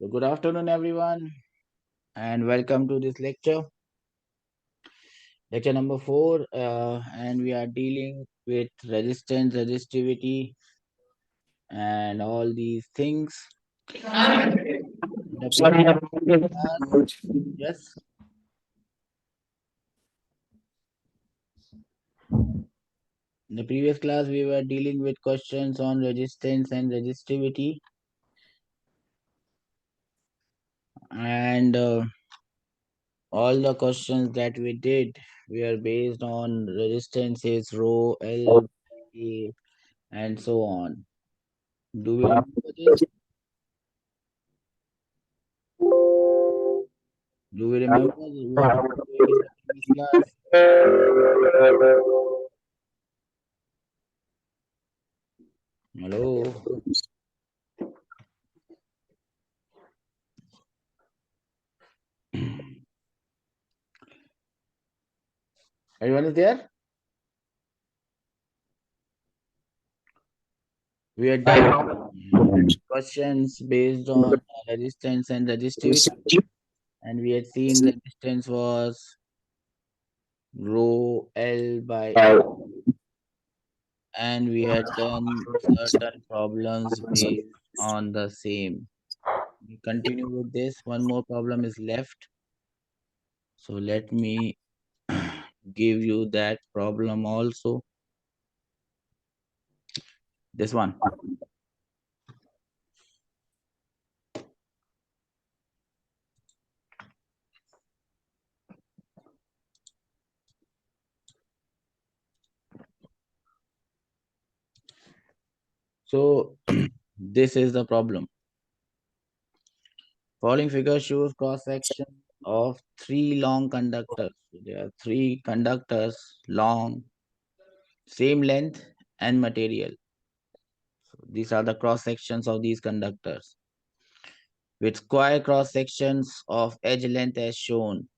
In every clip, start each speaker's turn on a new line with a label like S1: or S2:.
S1: So good afternoon, everyone, and welcome to this lecture number 4. And we are dealing with resistance, resistivity, and all these things. The previous class, yes, in the previous class, we were dealing with questions on resistance and resistivity, and all the questions that we did were based on resistances, rho, L, A, and so on. Do we remember this? Do we remember what we were doing in the previous class? Hello, everyone is there? We are done questions based on resistance and resistivity, and we had seen resistance was rho L by A, and we had done certain problems based on the same. We continue with this. One more problem is left. So let me give you that problem also. This one. So this is the problem. Following figure shows cross section of three long conductors. So there are three conductors long, same length and material. So these are the cross sections of these conductors with square cross sections of edge length as shown.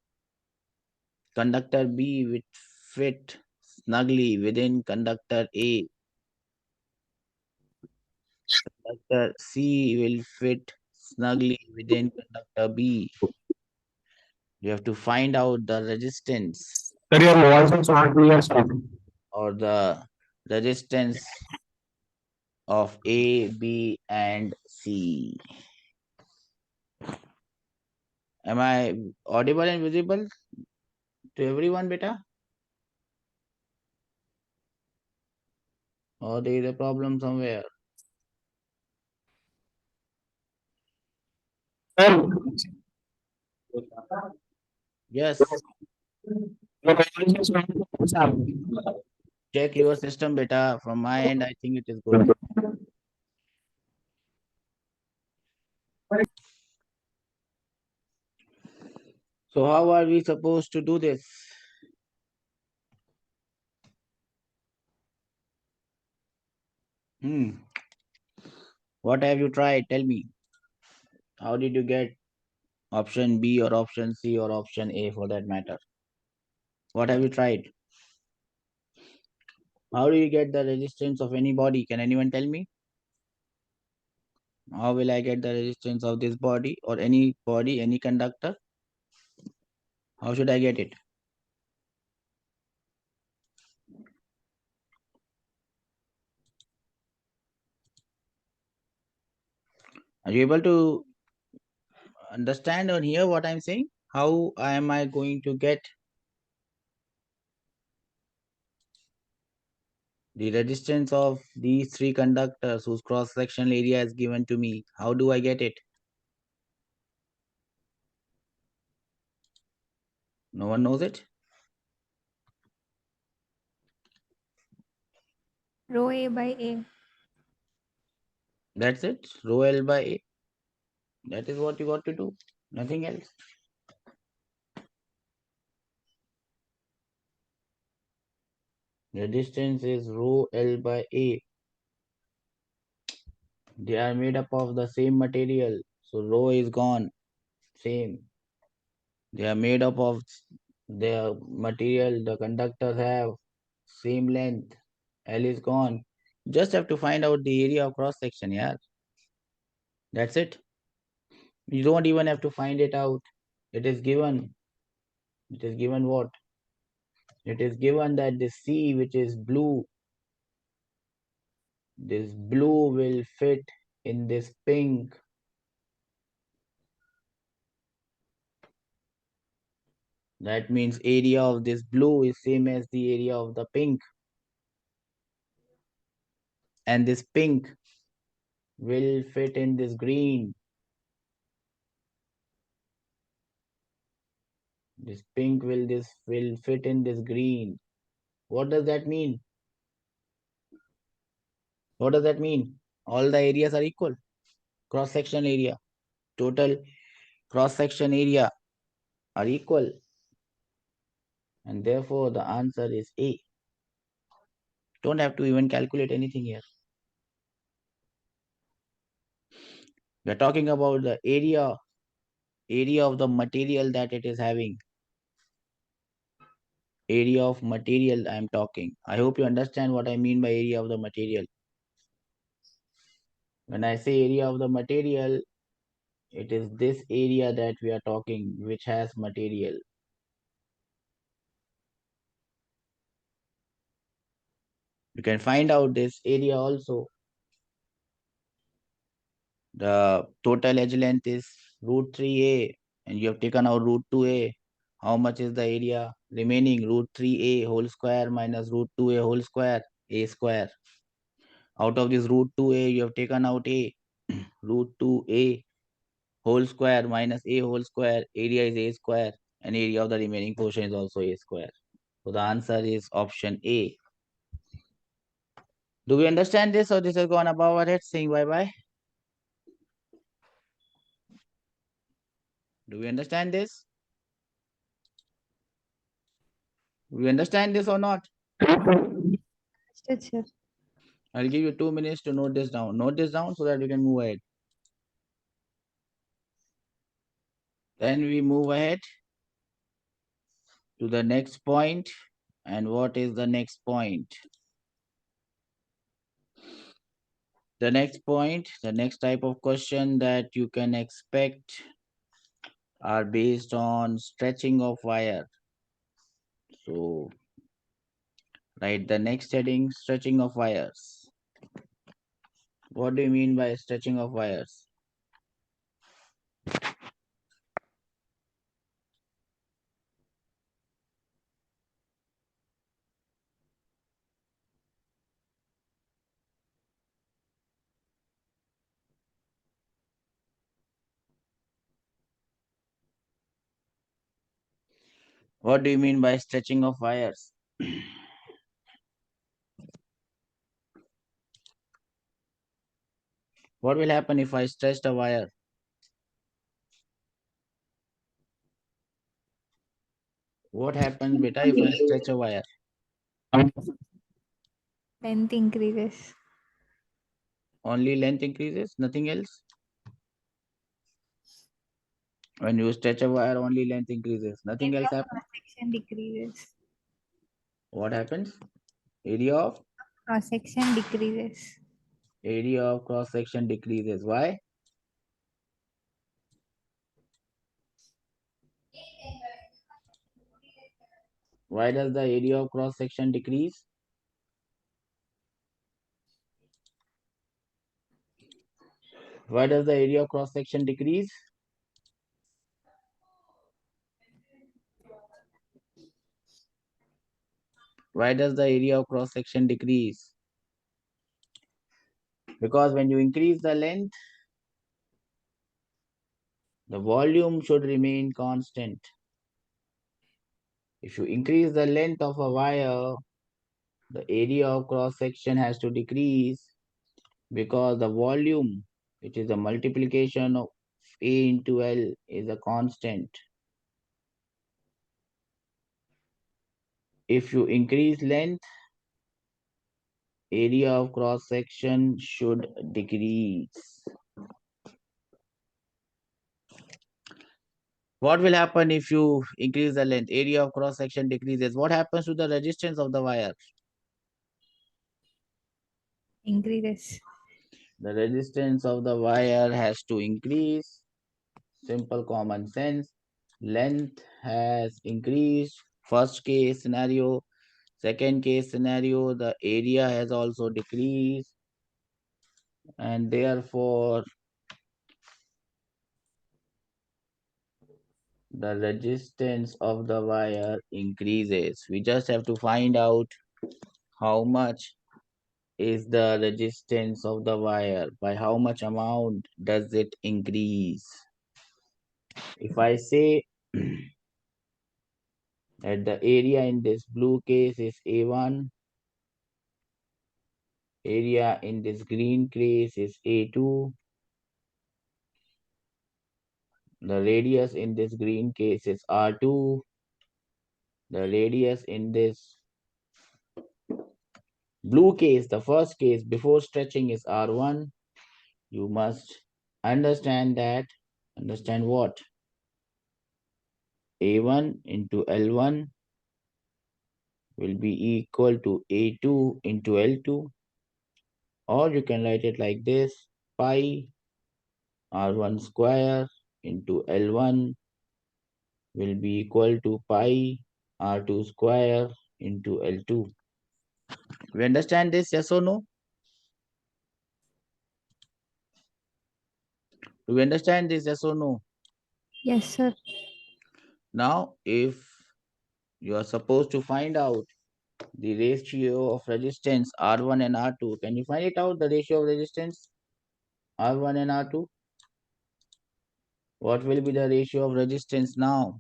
S1: Conductor B will fit snugly within conductor A. Conductor C will fit snugly within conductor B. You have to find out the resistance
S2: Sir, your voice is not clear, sir.
S1: or the resistance of A, B, and C. Am I audible and visible to everyone, beta? Or there is a problem somewhere?
S2: Sir,
S1: Yes.
S2: your voice is not clear, sir.
S1: Check your system, beta. From my end, I think it is good. So how are we supposed to do this? What have you tried? Tell me. How did you get option B or option C or option A for that matter? What have you tried? How do you get the resistance of any body? Can anyone tell me? How will I get the resistance of this body or any body, any conductor? How should I get it? Are you able to understand or hear what I'm saying? How am I going to get the resistance of these three conductors whose cross-sectional area is given to me? How do I get it? No one knows it?
S3: Rho A by A.
S1: That's it. Rho L by A. That is what you got to do. Nothing else. The distance is rho L by A. They are made up of the same material. So rho is gone. Same. They are made up of their material. The conductors have same length. L is gone. Just have to find out the area of cross section. Yeah. That's it. You don't even have to find it out. It is given. It is given what? It is given that the C, which is blue, this blue will fit in this pink. That means area of this blue is same as the area of the pink. And this pink will fit in this green. This pink will fit in this green. What does that mean? What does that mean? All the areas are equal. Cross-section area, total cross-section area are equal. And therefore the answer is A. Don't have to even calculate anything here. We're talking about the area of the material that it is having. Area of material I am talking. I hope you understand what I mean by area of the material. When I say area of the material, it is this area that we are talking, which has material. You can find out this area also. The total edge length is root 3a, and you have taken out root 2a. How much is the area remaining? Root 3a whole square minus root 2a whole square, a square. Out of this root 2a, you have taken out a. Root 2a whole square minus a whole square, area is a square, and area of the remaining portion is also a square. So the answer is option A. Do we understand this, or this has gone above our head saying bye-bye? Do we understand this? Do we understand this or not?
S3: Understood, sir.
S1: I'll give you 2 minutes to note this down. Note this down so that we can move ahead. Then we move ahead to the next point. And what is the next point? The next point, the next type of question that you can expect are based on stretching of wire. So write the next heading, stretching of wires. What do you mean by stretching of wires? What do you mean by stretching of wires? What will happen if I stretch the wire? What happens, beta, if I stretch a wire?
S3: Length increases.
S1: Only length increases, nothing else? When you stretch a wire, only length increases, nothing
S3: Area
S1: else
S3: of
S1: happens?
S3: cross-section decreases.
S1: What happens? Area of
S3: Cross-section decreases.
S1: area of cross section decreases. Why? Why does the area of cross section decrease? Why does the area of cross section decrease? Why does the area of cross section decrease? Because when you increase the length, the volume should remain constant. If you increase the length of a wire, the area of cross section has to decrease because the volume, which is the multiplication of A into L, is a constant. If you increase length, area of cross section should decrease. What will happen if you increase the length? Area of cross section decreases. What happens to the resistance of the wire?
S3: Increases.
S1: The resistance of the wire has to increase Simple common sense. Length has increased. First case scenario. Second case scenario, the area has also decreased, and therefore the resistance of the wire increases. We just have to find out how much is the resistance of the wire, by how much amount does it increase. If I say that the area in this blue case is A1, area in this green case is A2, the radius in this green case is R2, the radius in this blue case, the first case before stretching, is R1. You must understand that. Understand what? A1 into L1 will be equal to A2 into L2, or you can write it like this: pi R1 square into L1 will be equal to pi R2 square into L2. We understand this, yes or no? Do we understand this, yes or no?
S3: Yes, sir.
S1: Now, if you are supposed to find out the ratio of resistance R1 and R2, can you find it out, the ratio of resistance R1 and R2? What will be the ratio of resistance now?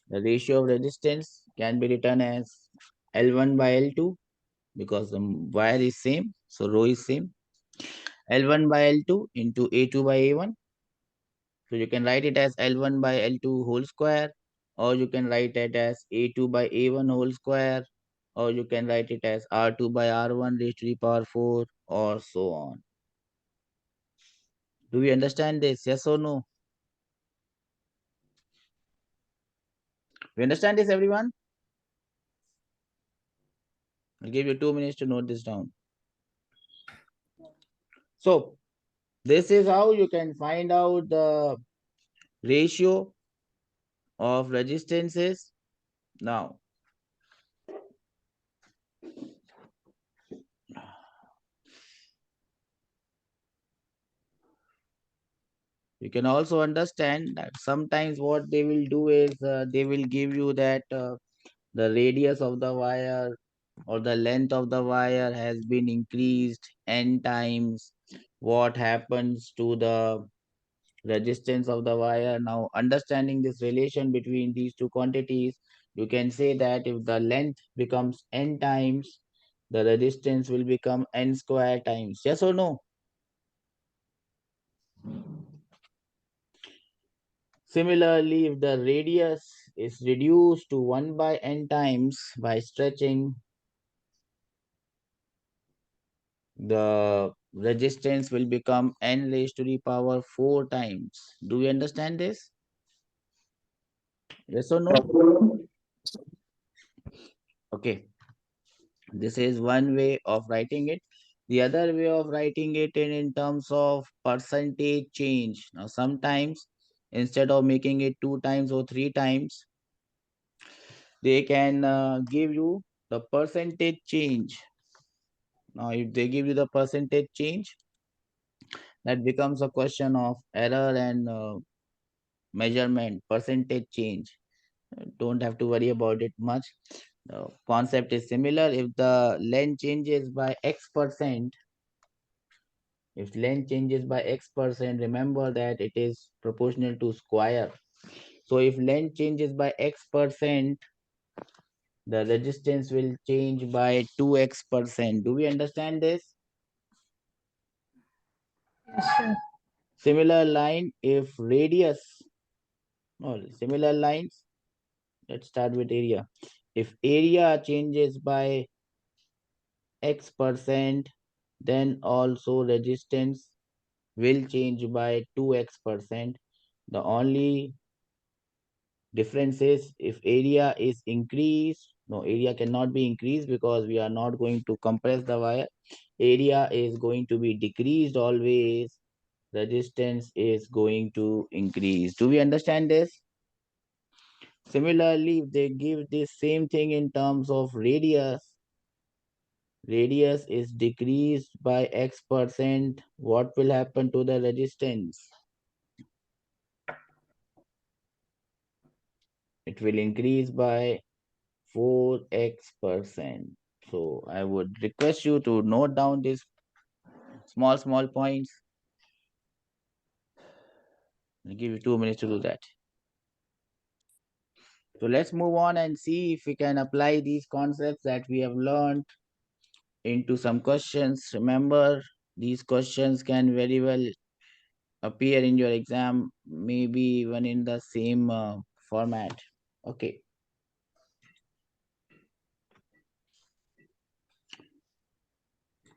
S1: The ratio of resistance can be written as L1 by L2, because the wire is same, so rho is same. L1 by L2 into A2 by A1. So you can write it as L1 by L2 whole square, or you can write it as A2 by A1 whole square, or you can write it as R2 by R1 raised to the power 4, or so on. Do we understand this? Yes or no? We understand this, everyone? I'll give you 2 minutes to note this down. So this is how you can find out the ratio of resistances. Now, you can also understand that sometimes what they will do is they will give you that the radius of the wire or the length of the wire has been increased n times. What happens to the resistance of the wire? Now, understanding this relation between these two quantities, you can say that if the length becomes n times, the resistance will become n square times. Yes or no? Similarly, if the radius is reduced to 1 by n times by stretching, the resistance will become n raised to the power 4 times. Do you understand this? Yes or no? Okay. This is one way of writing it. The other way of writing it in terms of percentage change. Now, sometimes instead of making it 2 times or 3 times, they can give you the percentage change. Now, if they give you the percentage change, that becomes a question of error and measurement, percentage change. Don't have to worry about it much. The concept is similar. If the length changes by X%, if length changes by X%, remember that it is proportional to square. So if length changes by X%, the resistance will change by 2X%. Do we understand this?
S3: Yes, sir.
S1: Similar line, if radius, or similar lines, let's start with area. If area changes by X%, then also resistance will change by 2X%. The only difference is if area is increased, no, area cannot be increased because we are not going to compress the wire. Area is going to be decreased always. resistance is going to increase. Do we understand this? Similarly, if they give this same thing in terms of radius is decreased by X%, what will happen to the resistance? It will increase by 4x%. So I would request you to note down these small points. I'll give you 2 minutes to do that. So let's move on and see if we can apply these concepts that we have learned into some questions. Remember, these questions can very well appear in your exam, maybe even in the same format. Okay.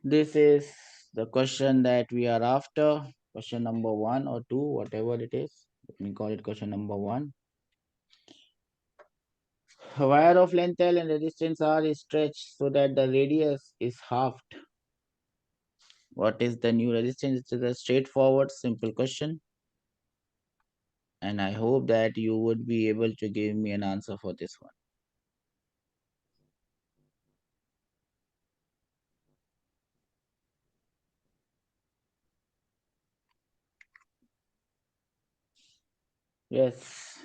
S1: This is the question that we are after. Question number 1 or 2, whatever it is. Let me call it question number 1. A wire of length L and resistance R is stretched so that the radius is halved. What is the new resistance? It is a straightforward, simple question. And I hope that you would be able to give me an answer for this one. Yes.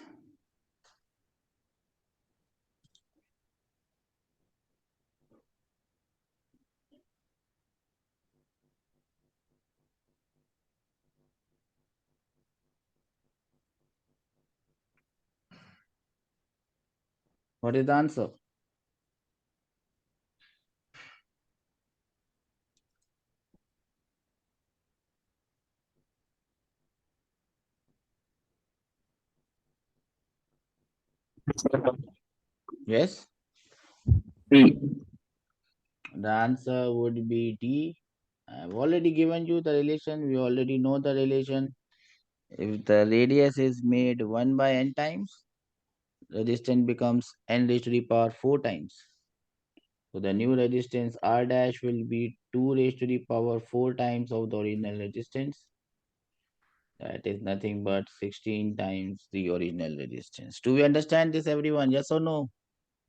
S1: What is the answer? Yes.
S2: D.
S1: The answer would be D. I've already given you the relation. We already know the relation. If the radius is made 1 by n times, resistance becomes n raised to the power 4 times. So the new resistance R dash will be 2 raised to the power 4 times of the original resistance. That is nothing but 16 times the original resistance. Do we understand this, everyone? Yes or no?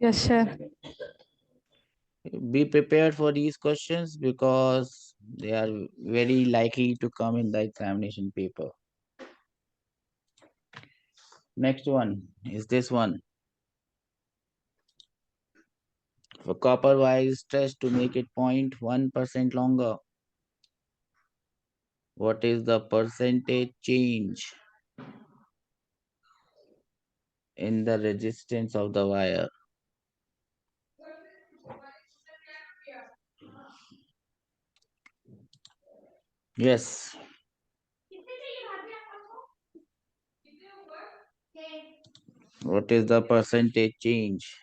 S3: Yes, sir.
S1: Be prepared for these questions because they are very likely to come in the examination paper. Next one is this one. For copper wire is stretched to make it 0.1% longer. What is the percentage change in the resistance of the wire? Yes. What is the percentage change?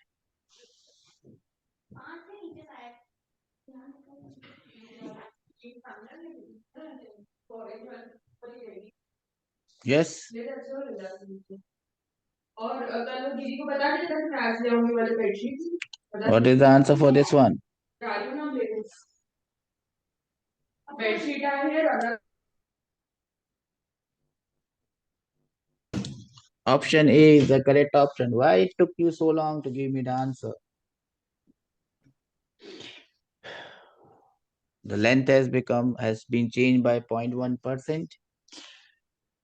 S1: Yes. What is the answer for this one? Option A is the correct option. Why it took you so long to give me the answer? The length has been changed by 0.1%.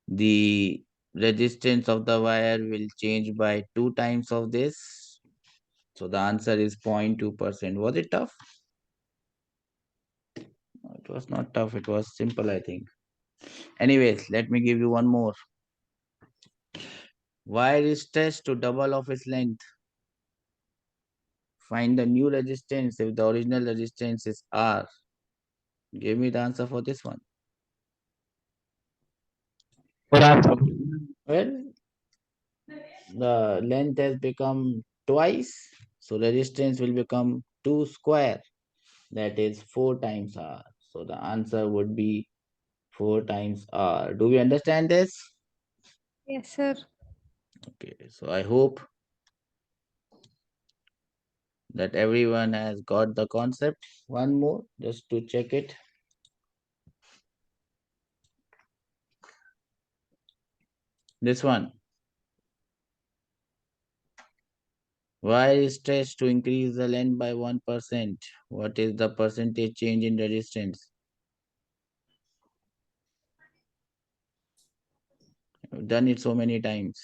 S1: The resistance of the wire will change by 2 times of this. So the answer is 0.2%. Was it tough? It was not tough. It was simple, I think. Anyways, let me give you one more. Wire is stretched to double of its length. Find the new resistance if the original resistance is R. Give me the answer for this one.
S2: Good answer.
S1: Well, the length has become twice, so resistance will become 2 square. That is 4 times R. So the answer would be 4 times R. Do we understand this?
S3: Yes, sir.
S1: Okay, so I hope that everyone has got the concept. One more, just to check it. This one. Wire is stretched to increase the length by 1%. What is the percentage change in resistance? I've done it so many times.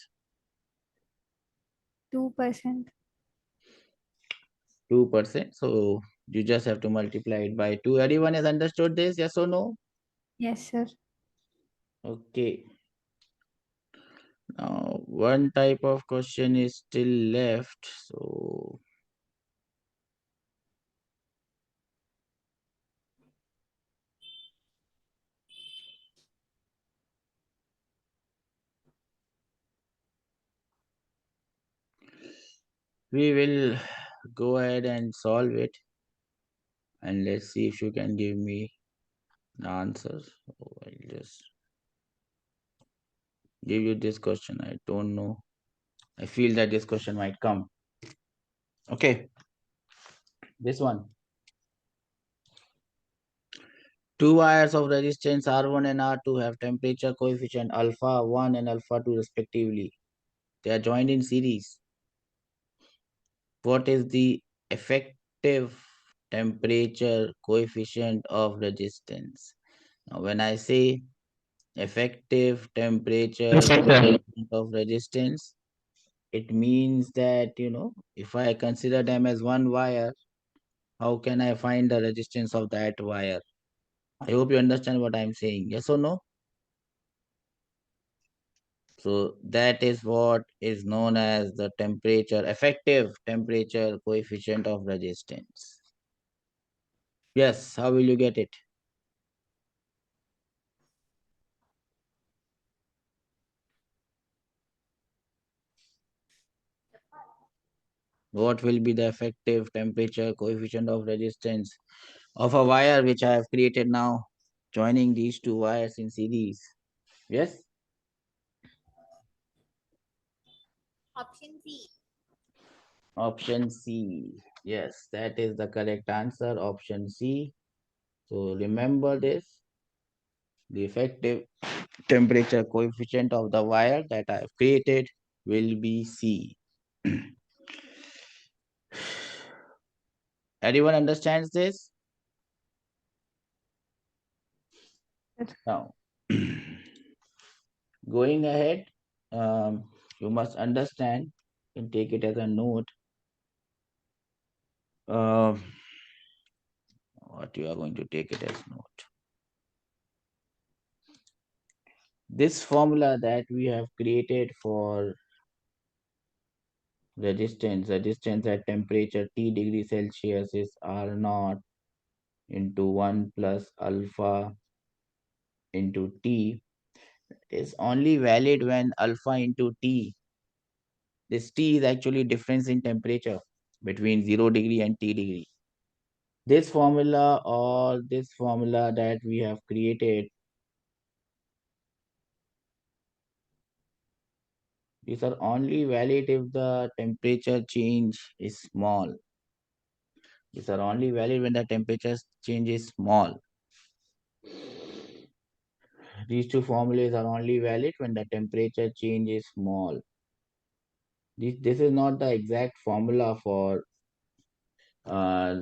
S3: 2%.
S1: 2%. So you just have to multiply it by 2. Everyone has understood this? Yes or no?
S3: Yes, sir.
S1: Okay. Now, one type of question is still left. So we will go ahead and solve it. And let's see if you can give me the answers. So I'll just give you this question. I don't know. I feel that this question might come. Okay. This one. Two wires of resistance R1 and R2 have temperature coefficient alpha 1 and alpha 2 respectively. They are joined in series. What is the effective temperature coefficient of resistance? Now, when I say effective temperature coefficient of resistance, it means that, if I consider them as one wire, how can I find the resistance of that wire? I hope you understand what I'm saying. Yes or no? So that is what is known as the effective temperature coefficient of resistance. Yes, how will you get it? What will be the effective temperature coefficient of resistance of a wire which I have created now, joining these two wires in series? Yes?
S4: Option C.
S1: Option C. Yes, that is the correct answer. Option C. So remember this. The effective temperature coefficient of the wire that I have created will be C. Everyone understands this?
S3: Yes.
S1: Now, going ahead, you must understand and take it as a note. Uh, what you are going to take it as note. This formula that we have created for resistance at temperature T degree Celsius is R naught into 1 plus alpha into T is only valid when alpha into T. This T is actually difference in temperature between 0 degree and T degree. This formula that we have created, these are only valid if the temperature change is small. These are only valid when the temperature change is small. These two formulas are only valid when the temperature change is small. This is not the exact formula for uh,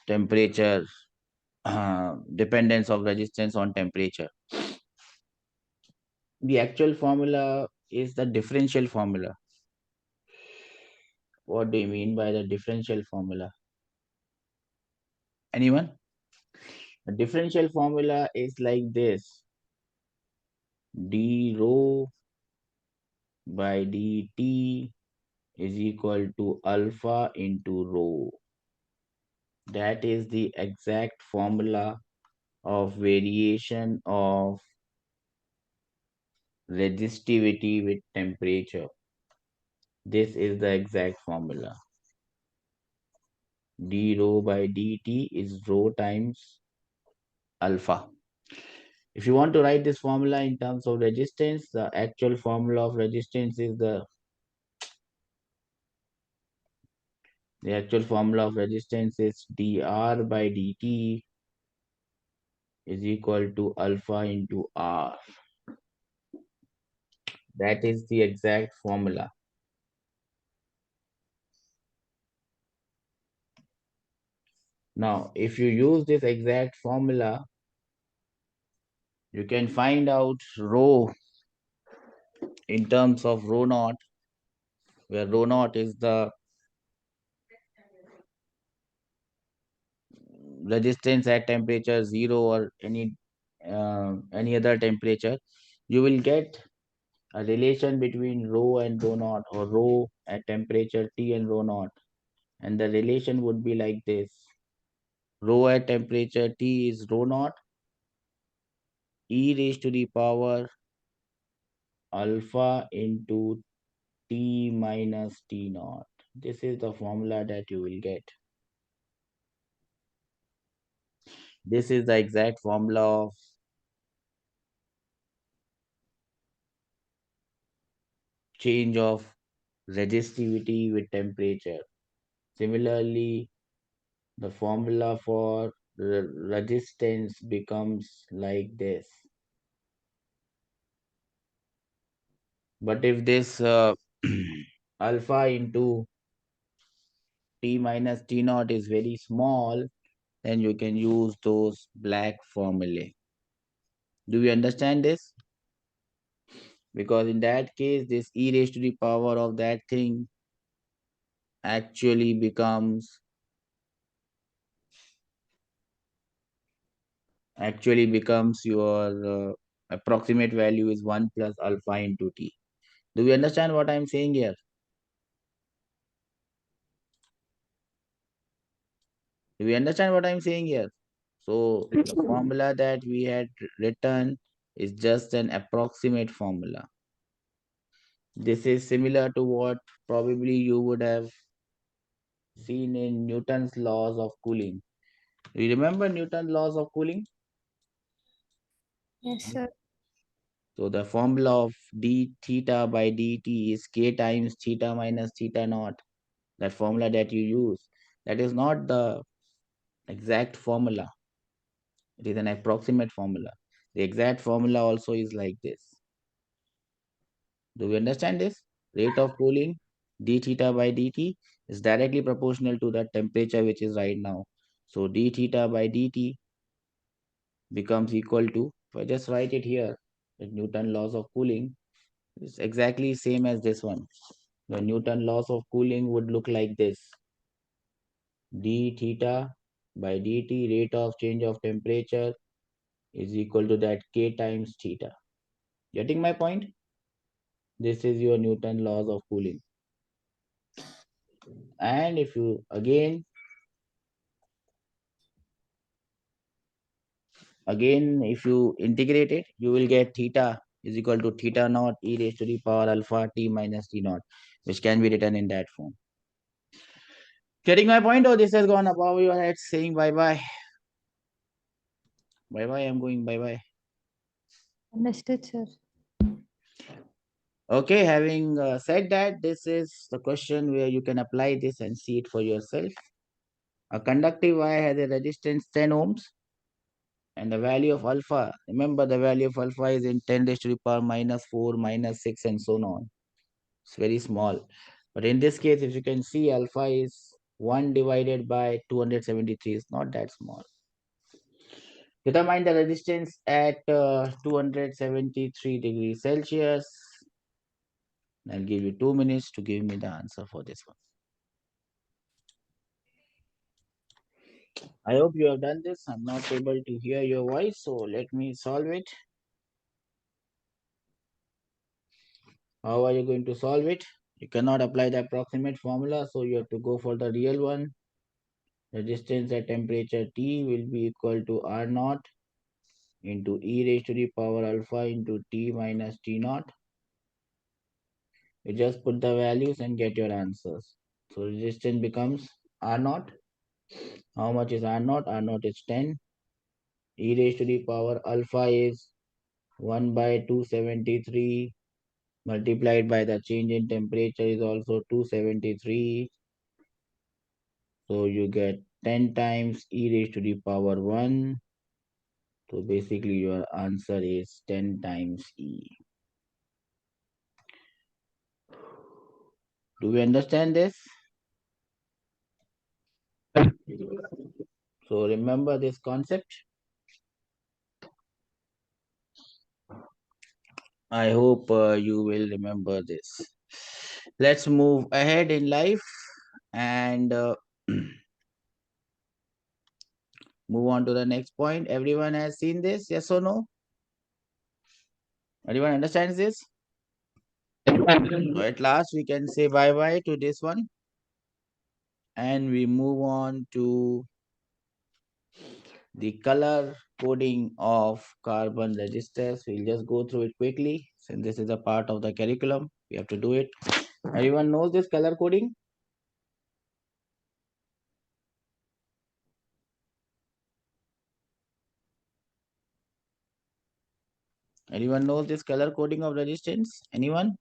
S1: temperature dependence of resistance on temperature. The actual formula is the differential formula. What do you mean by the differential formula? Anyone? The differential formula is like this: d rho by dt is equal to alpha into rho. That is the exact formula of variation of resistivity with temperature. This is the exact formula. D rho by dt is rho times alpha. If you want to write this formula in terms of resistance, the actual formula of resistance is the actual formula of resistance is dr by dt is equal to alpha into r. That is the exact formula. Now, if you use this exact formula, you can find out rho in terms of rho naught, where rho naught is the resistance at temperature 0 or any other temperature. You will get a relation between rho and rho naught, or rho at temperature T and rho naught, and the relation would be like this: rho at temperature T is rho naught e raised to the power alpha into T minus T naught. This is the formula that you will get. This is the exact formula of change of resistivity with temperature. Similarly, the formula for resistance becomes like this. But if this alpha into T minus T naught is very small, then you can use those black formulae. Do you understand this? Because in that case, this e raised to the power of that thing actually becomes your approximate value is 1 plus alpha into T. Do you understand what I'm saying here? Do we understand what I'm saying here? So the formula that we had written is just an approximate formula. This is similar to what probably you would have seen in Newton's laws of cooling. Do you remember Newton's laws of cooling?
S3: Yes, sir.
S1: So the formula of d theta by dt is k times theta minus theta naught. That formula that you use, that is not the exact formula. It is an approximate formula. The exact formula also is like this. Do we understand this? Rate of cooling d theta by dt is directly proportional to the temperature which is right now. So d theta by dt becomes equal to, if I just write it here, the Newton laws of cooling is exactly same as this one. The Newton laws of cooling would look like this: d theta by dt, rate of change of temperature, is equal to that k times theta. Getting my point? This is your Newton laws of cooling. And if you again if you integrate it, you will get theta is equal to theta naught e raised to the power alpha t minus t naught, which can be written in that form. Getting my point, or this has gone above your head saying bye bye? Bye bye, I'm going bye bye.
S3: Understood, sir.
S1: Okay, having said that, this is the question where you can apply this and see it for yourself. A conductive wire has a resistance 10 ohms, and the value of alpha, remember the value of alpha is in 10 raised to the power minus 4, minus 6, and so on. It's very small. But in this case, if you can see, alpha is 1 divided by 273. It's not that small. Determine the resistance at 273 degrees Celsius. I'll give you 2 minutes to give me the answer for this one. I hope you have done this. I'm not able to hear your voice, so let me solve it. How are you going to solve it? You cannot apply the approximate formula, so you have to go for the real one. Resistance at temperature T will be equal to R naught into e raised to the power alpha into T minus T naught. You just put the values and get your answers. So resistance becomes R naught. How much is R naught? R naught is 10. E raised to the power alpha is 1 by 273 multiplied by the change in temperature is also 273. So you get 10 times e raised to the power 1. So basically your answer is 10 times e. Do we understand this? So remember this concept. I hope you will remember this. Let's move ahead in life and move on to the next point. Everyone has seen this, yes or no? Everyone understands this? So at last we can say bye bye to this one and we move on to the color coding of carbon registers. We'll just go through it quickly since this is a part of the curriculum. We have to do it. Everyone knows this color coding? Anyone knows this color coding of resistance? Anyone?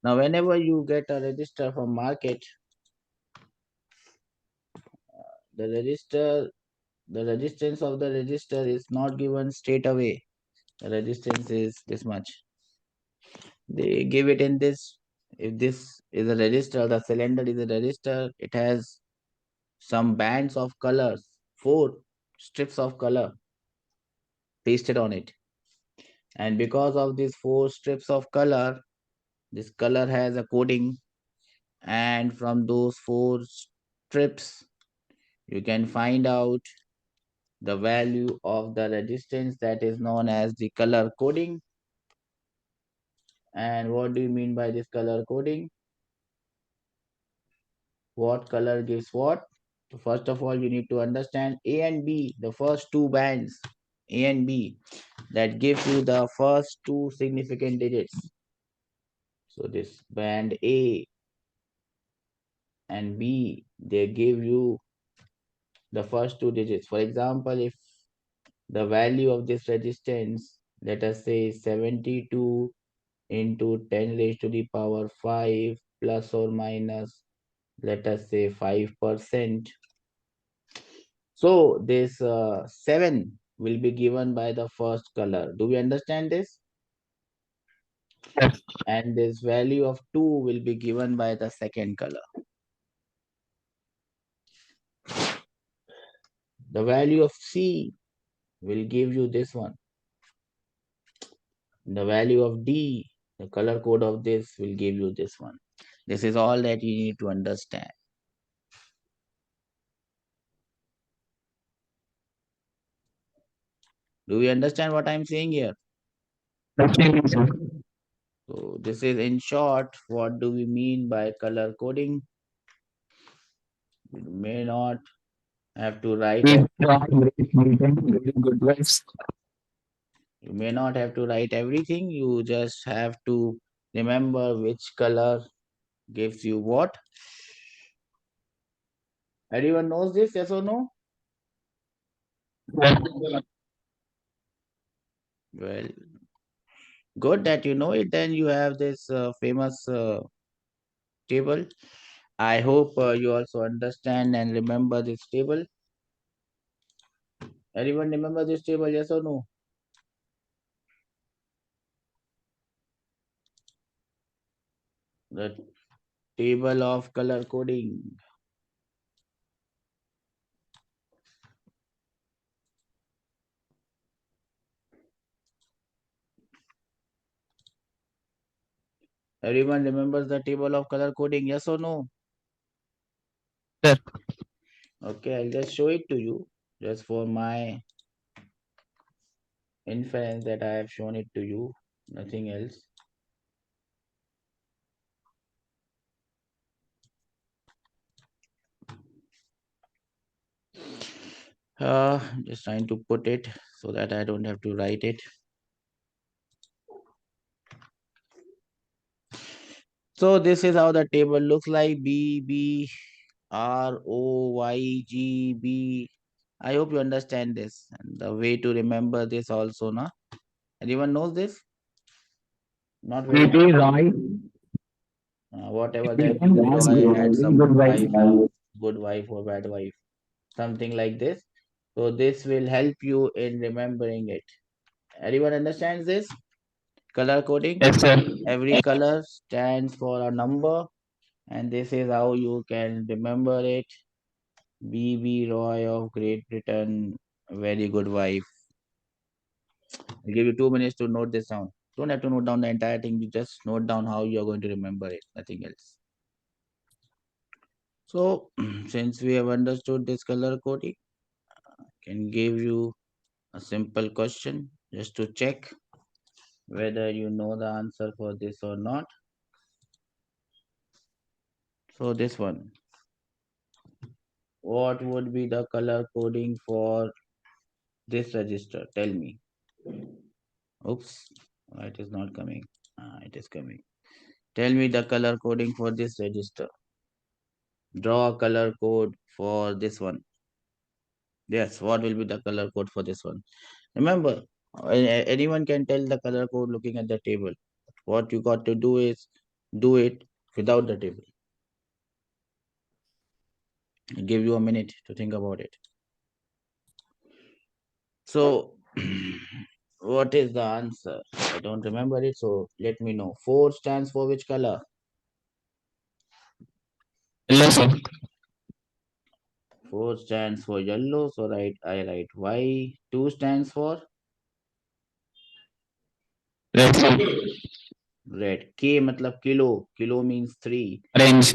S1: Now, whenever you get a register from market, the register, the resistance of the register is not given straight away. The resistance is this much. They give it in this. If this is a register, the cylinder is a register. It has some bands of colors, 4 strips of color pasted on it. And because of these 4 strips of color, this color has a coding. And from those 4 strips, you can find out the value of the resistance that is known as the color coding. And what do you mean by this color coding? What color gives what? So first of all, you need to understand A and B, the first 2 bands, A and B, that gives you the first 2 significant digits. So this band A and B, they give you the first 2 digits. For example, if the value of this resistance, let us say 72 into 10 raised to the power 5 plus or minus, let us say 5%. So this 7 will be given by the first color. Do we understand this?
S2: Yes.
S1: And this value of 2 will be given by the second color. The value of C will give you this one. The value of D, the color code of this will give you this one. This is all that you need to understand. Do we understand what I'm saying here?
S2: Definitely, sir.
S1: So this is in short, what do we mean by color coding? You may not have to write
S2: We
S1: it.
S2: try great content, very good vibes.
S1: You may not have to write everything. You just have to remember which color gives you what. Everyone knows this, yes or no?
S2: Yes.
S1: Well, good that you know it. Then you have this famous table. I hope you also understand and remember this table. Everyone remember this table, yes or no? The table of color coding. Everyone remembers the table of color coding, yes or no?
S2: Sir.
S1: Okay, I'll just show it to you just for my inference that I have shown it to you, nothing else. Just trying to put it so that I don't have to write it. So this is how the table looks like. B, B, R, O, Y, G, B. I hope you understand this. And the way to remember this also, na? Anyone knows this? Not very
S2: Maybe
S1: much.
S2: Roy.
S1: Whatever that
S2: And that's
S1: Roy had
S2: very
S1: some
S2: good
S1: wife,
S2: vibes.
S1: good wife or bad wife, something like this. So this will help you in remembering it. Everyone understands this? Color coding.
S2: Yes, sir.
S1: Every color stands for a number, and this is how you can remember it. B.B. Roy of Great Britain, very good wife. I'll give you 2 minutes to note this down. Don't have to note down the entire thing. You just note down how you're going to remember it. Nothing else. So, since we have understood this color coding, I can give you a simple question just to check whether you know the answer for this or not. So, this one. What would be the color coding for this register? Tell me. Oops, it is not coming. It is coming. Tell me the color coding for this register. Draw a color code for this one. Yes, what will be the color code for this one? Remember, anyone can tell the color code looking at the table. What you got to do is do it without the table. I'll give you a minute to think about it. So, what is the answer? I don't remember it, so let me know. 4 stands for which color?
S2: Yellow, sir.
S1: 4 stands for yellow, so I write Y. 2 stands for
S2: Red, sir.
S1: red. K matlab kilo. Kilo means 3.
S2: Orange.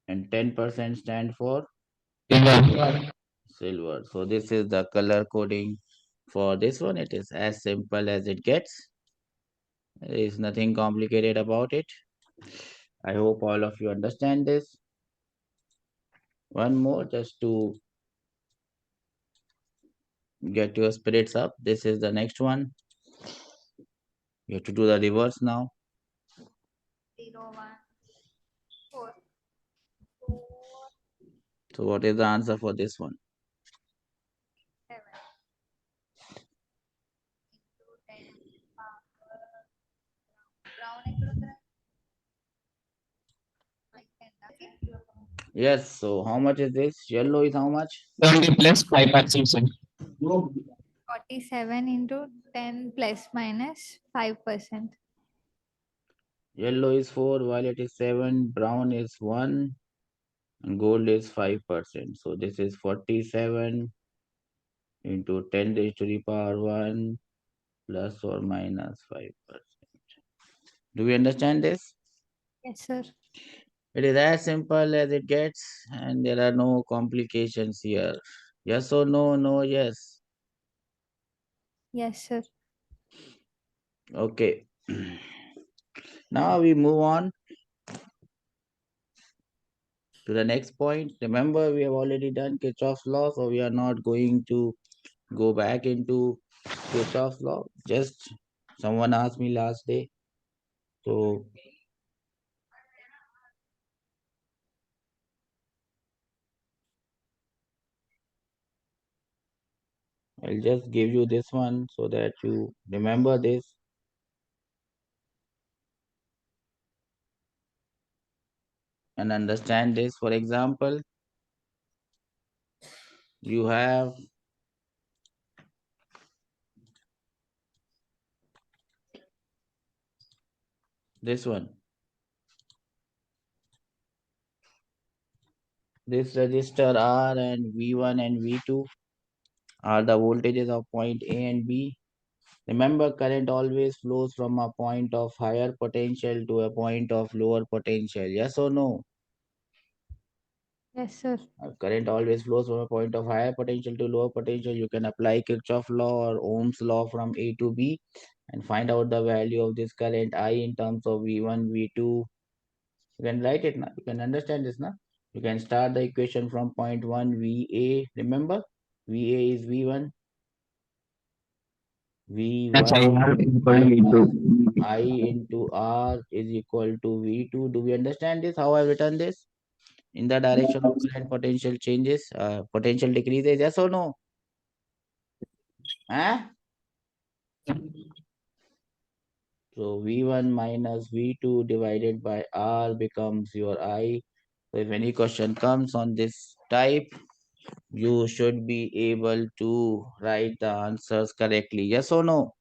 S1: And 10% stand for
S2: Silver.
S1: silver. So this is the color coding for this one. It is as simple as it gets. There is nothing complicated about it. I hope all of you understand this. One more just to get your spirits up. This is the next one. You have to do the reverse now.
S4: 0, 1, 4, 4,
S1: So what is the answer for this one?
S4: 7 into 10 power brown equal
S1: Yes. So how much is this? Yellow is how much?
S2: 20 plus 5%, sir.
S3: 47 into 10 plus minus 5%.
S1: Yellow is 4, violet is 7, brown is 1, and gold is 5%. So this is 47 into 10 raised to the power 1 plus or minus 5%. Do we understand this?
S3: Yes, sir.
S1: It is as simple as it gets, and there are no complications here. Yes or no? No, yes.
S3: Yes, sir.
S1: Okay. Now we move on to the next point. Remember, we have already done Kirchhoff's law, so we are not going to go back into Kirchhoff's law. Just someone asked me last day. So I'll just give you this one so that you remember this. And understand this. For example, you have this one. This resistor R and V1 and V2 are the voltages of point A and B. Remember, current always flows from a point of higher potential to a point of lower potential. Yes or no?
S3: Yes, sir.
S1: Current always flows from a point of higher potential to lower potential. You can apply Kirchhoff law or Ohm's law from A to B and find out the value of this current I in terms of V1, V2. You can write it now. You can understand this now. You can start the equation from point 1 VA. Remember, VA is V1.
S2: That's I
S1: V1
S2: have equal
S1: minus
S2: to
S1: I into R is equal to V2. Do we understand this? How I've written this? In the direction of current potential changes, potential decreases. Yes or no? Huh? So V1 minus V2 divided by R becomes your I. So if any question comes on this type, you should be able to write the answers correctly. Yes or no?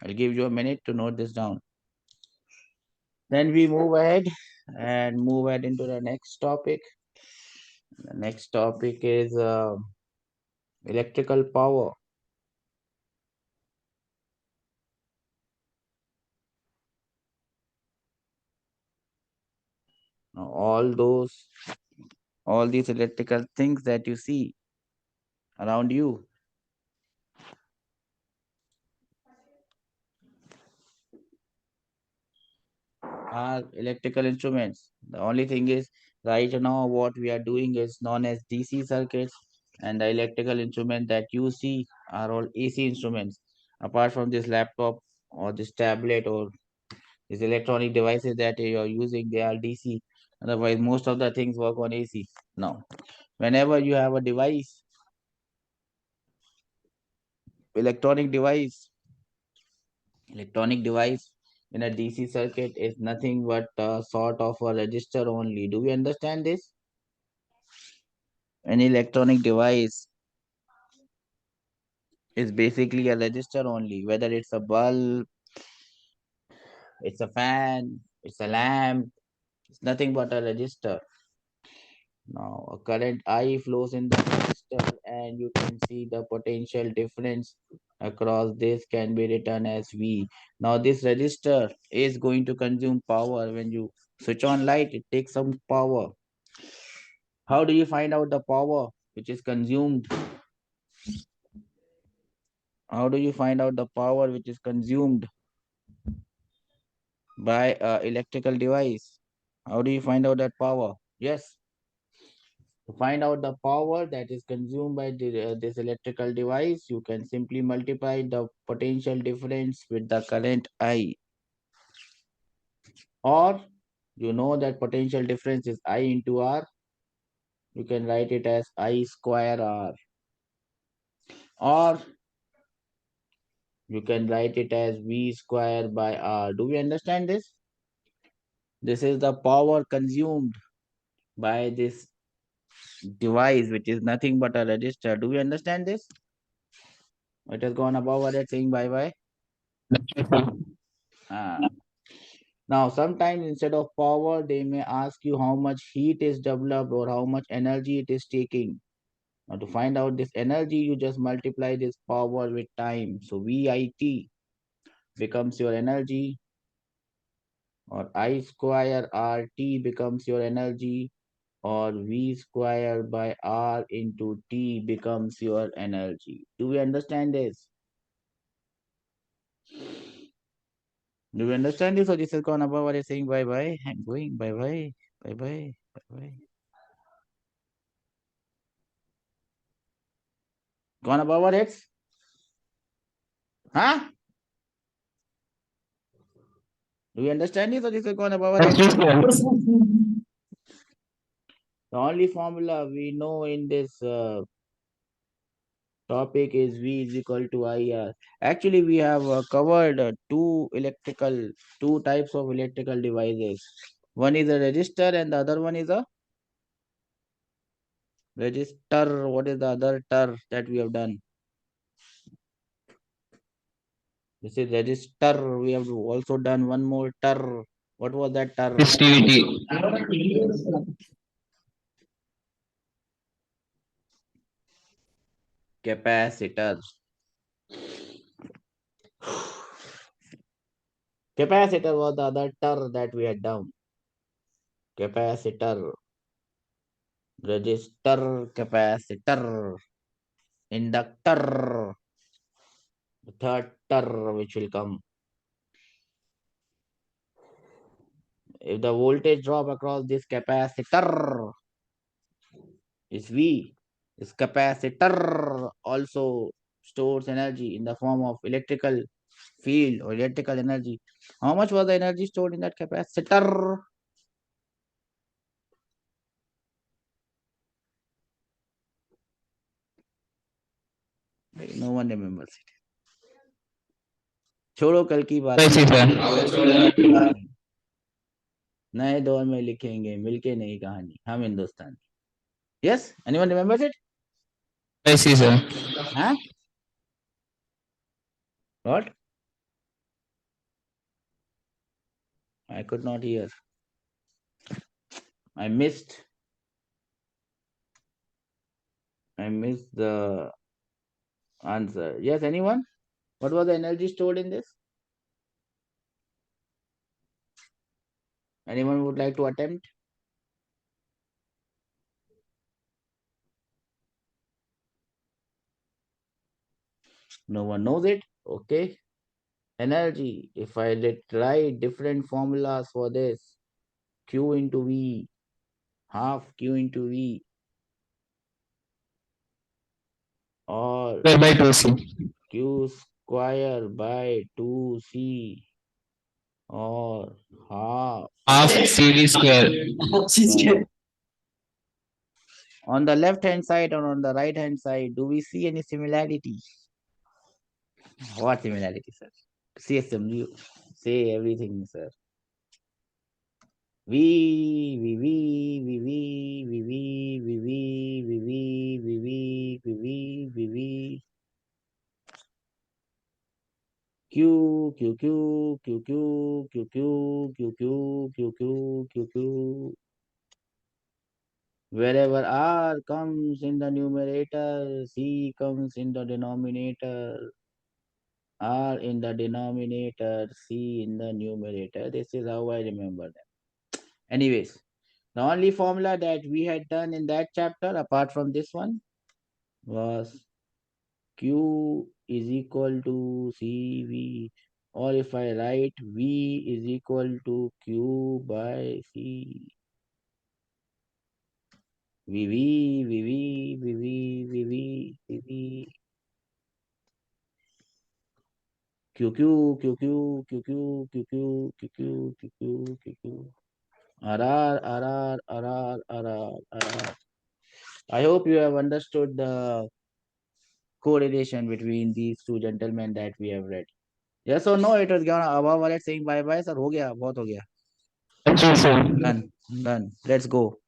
S1: I'll give you a minute to note this down. Then we move ahead into the next topic. The next topic is electrical power. Now, all these electrical things that you see around you are electrical instruments. The only thing is, right now, what we are doing is known as DC circuits, and the electrical instrument that you see are all AC instruments. Apart from this laptop or this tablet or these electronic devices that you are using, they are DC. Otherwise, most of the things work on AC. Now, whenever you have a device, electronic device, electronic device in a DC circuit is nothing but a sort of a register only. Do we understand this? An electronic device is basically a register only, whether it's a bulb, it's a fan, it's a lamp, it's nothing but a register. Now, a current I flows in the resistor, and you can see the potential difference across this can be written as V. Now, this resistor is going to consume power. When you switch on light, it takes some power. How do you find out the power which is consumed? How do you find out the power which is consumed by a electrical device? How do you find out that power? Yes. To find out the power that is consumed by this electrical device, you can simply multiply the potential difference with the current I. Or you know that potential difference is I into R. You can write it as I square R. Or you can write it as V square by R. Do we understand this? This is the power consumed by this device, which is nothing but a register. Do we understand this? It has gone above our head saying bye bye. Ah. Now, sometimes instead of power, they may ask you how much heat is developed or how much energy it is taking. Now, to find out this energy, you just multiply this power with time. So, VIT becomes your energy, or I square RT becomes your energy, or V square by R into T becomes your energy. Do we understand this? Do you understand this? Or this is gone above what is saying bye bye? I'm going bye bye, bye bye, bye bye. Gone above our heads? Huh? Do you understand this? Or this is gone above our heads? The only formula we know in this topic is V is equal to IR. Actually, we have covered two types of electrical devices. One is a resistor and the other one is a register. What is the other ter that we have done? This is register. We have also done one more ter. What was that ter?
S2: Resistivity.
S1: Capacitor. Capacitor was the other ter that we had done. Capacitor, resistor, capacitor, inductor, the third ter which will come. If the voltage drop across this capacitor is V, this capacitor also stores energy in the form of electrical field or electrical energy. How much was the energy stored in that capacitor? No one remembers it. छोड़ो कल की बात नए दौर में लिखेंगे मिलके नई कहानी हम हिंदुस्तानी. Yes, anyone remembers it?
S2: I see, sir.
S1: Huh? What? I could not hear. I missed the answer. Yes, anyone? What was the energy stored in this? Anyone would like to attempt? No one knows it. Okay. Energy. If I write different formulas for this, Q into V, half Q into V, or
S2: by 2C.
S1: Q square by 2C, or half.
S2: Half CD square.
S1: Right. On the left hand side or on the right hand side, do we see any similarity? What similarity, sir? CSM, say everything, sir. V, V, V, V, V, V, V, V, V, V, V, V, V, V, V, V, V, Q, Q, Q, Q, Q, Q, Q, Q, Q, Q, Q, Q, Q. Wherever R comes in the numerator, C comes in the denominator. R in the denominator, C in the numerator. This is how I remember them. Anyways, the only formula that we had done in that chapter, apart from this one, was Q is equal to CV. Or if I write V is equal to Q by C. VV, VV, VV, VV, VV. QQ, QQ, QQ, QQ, QQ, QQ, QQ. RR, RR, RR, RR, RR. I hope you have understood the correlation between these two gentlemen that we have read. Yes or no? It was gone above wallet saying bye bye, sir. हो गया, बहुत हो गया. Done, done. Let's go.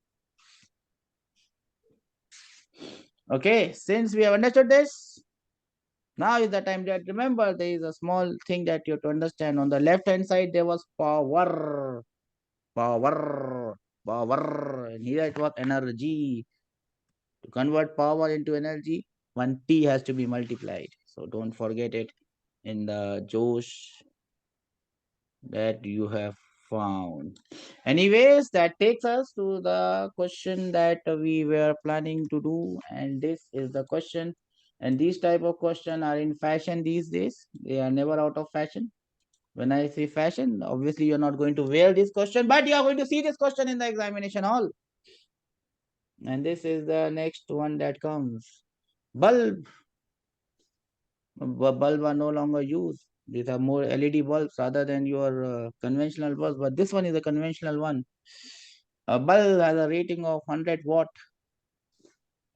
S1: Okay, since we have understood this, now is the time that remember there is a small thing that you have to understand. On the left hand side, there was power, power, power, and here it was energy. To convert power into energy, one T has to be multiplied. So don't forget it in the Josh that you have found. Anyways, that takes us to the question that we were planning to do, and this is the question. And these type of question are in fashion these days. They are never out of fashion. When I say fashion, obviously you're not going to wear this question, but you are going to see this question in the examination hall. And this is the next one that comes. Bulb. Bulb are no longer used. These are more LED bulbs rather than your conventional bulbs, but this one is a conventional one. A bulb has a rating of 100 watt.